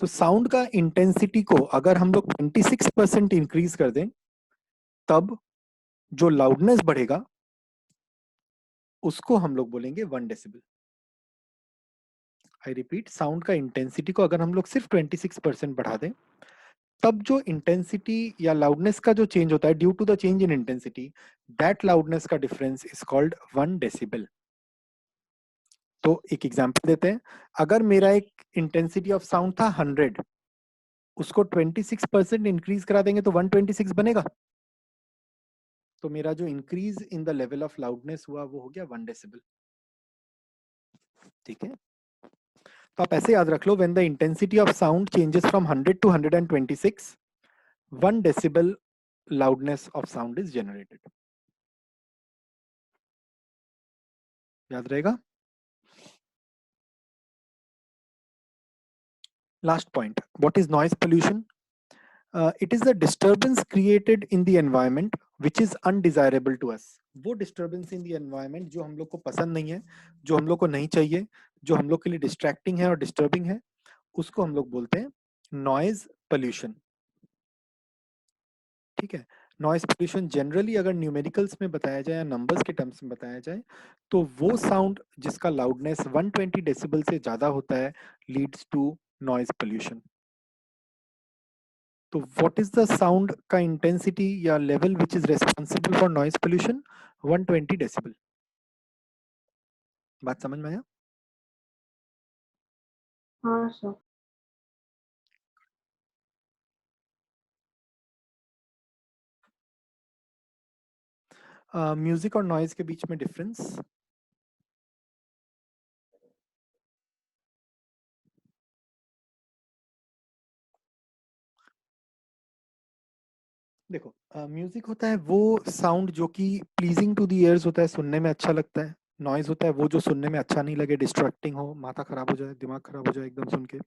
तो साउंड का इंटेंसिटी को अगर हम लोग 26% इंक्रीज कर दें, तब जो लाउडनेस बढ़ेगा उसको हम लोग बोलेंगे 1 डेसिबल। आई रिपीट, साउंड का इंटेंसिटी को अगर हम लोग सिर्फ 26% बढ़ा दें, तब जो इंटेंसिटी या लाउडनेस का जो चेंज होता है due to the change in intensity, that loudness का डिफरेंस इज कॉल्ड 1 डेसिबल। तो एक एग्जांपल देते हैं। अगर मेरा एक इंटेंसिटी ऑफ साउंड था 100, उसको 26% इंक्रीज करा देंगे तो 126 बनेगा। तो मेरा जो increase in the level of loudness हुआ वो हो गया 1 डेसिबल। ठीक है, तो आप ऐसे याद रख लो, when the intensity of sound changes from 100 to 126, 1 decibel loudness of sound is generated. याद रहेगा? Last point, what is noise pollution? It is the disturbance created in the environment which is undesirable to us. वो disturbance in the environment जो हम लोग को पसंद नहीं है, जो हम लोग को नहीं चाहिए, जो हम लोग के लिए distracting है और disturbing है, उसको हम लोग बोलते हैं noise pollution। ठीक है, नॉइज पोल्यूशन जनरली अगर न्यूमेरिकल्स में बताया जाए या नंबर्स के टर्म्स में बताया जाए, तो वो साउंड जिसका लाउडनेस 120 डेसिबल से ज्यादा होता है लीड्स टू नॉइज पोल्यूशन। तो व्हाट इज द साउंड का इंटेंसिटी या level which is responsible for noise pollution? 120 decibel. बात समझ में आया? हाँ सर। म्यूजिक और नॉइज के बीच में डिफरेंस। देखो म्यूजिक होता है वो साउंड जो कि प्लीजिंग टू द ईयर्स होता है, सुनने में अच्छा लगता है। नॉइज होता है वो जो सुनने में अच्छा नहीं लगे, डिस्ट्रैक्टिंग हो, माथा खराब हो जाए, दिमाग खराब हो जाए एकदम सुन के।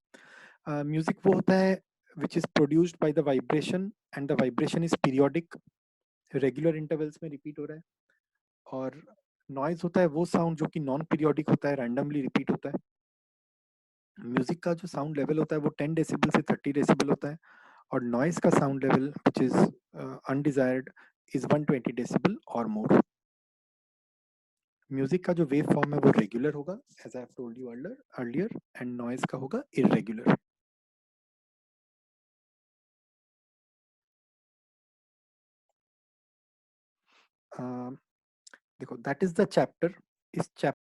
म्यूजिक वो होता है which is produced by the vibration, and the vibration is periodic, regular intervals में रिपीट हो रहा है। और नॉइज होता है वो साउंड जो कि नॉन पीरियोडिक होता है, रैंडमली रिपीट होता है। म्यूजिक का जो साउंड लेवल होता है वो 10 डेसिबल से 30 डेसिबल होता है, और नॉइज का sound level which is undesired is 120 decibel और मोर। म्यूजिक का जो वेव फॉर्म है वो रेगुलर होगा, as I have told you earlier, and noise का होगा इरेगुलर। देखो दैट इज द चैप्टर। इस चैप्टर